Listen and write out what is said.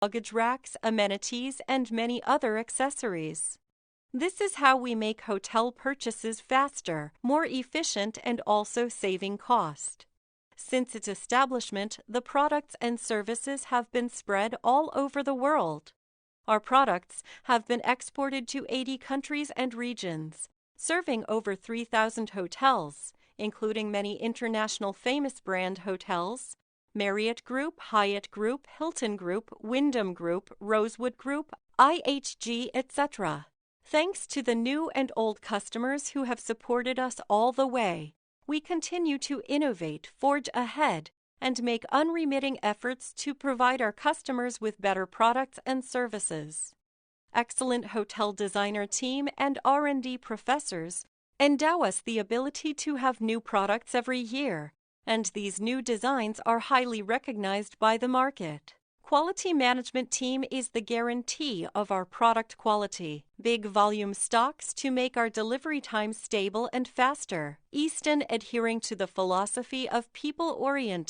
luggage racks, amenities, and many other accessories. This is how we make hotel purchases faster, more efficient, and also saving cost. Since its establishment, the products and services have been spread all over the world. Our products have been exported to 80 countries and regions, serving over 3,000 hotels, including many international famous brand hotels, Marriott Group, Hyatt Group, Hilton Group, Wyndham Group, Rosewood Group, IHG, etc. Thanks to the new and old customers who have supported us all the way, we continue to innovate, forge ahead, and make unremitting efforts to provide our customers with better products and services. Excellent hotel designer team and R&D professors endow us the ability to have new products every year, and these new designs are highly recognized by the market. Quality management team is the guarantee of our product quality. Big volume stocks to make our delivery time stable and faster. Easton adhering to the philosophy of people-oriented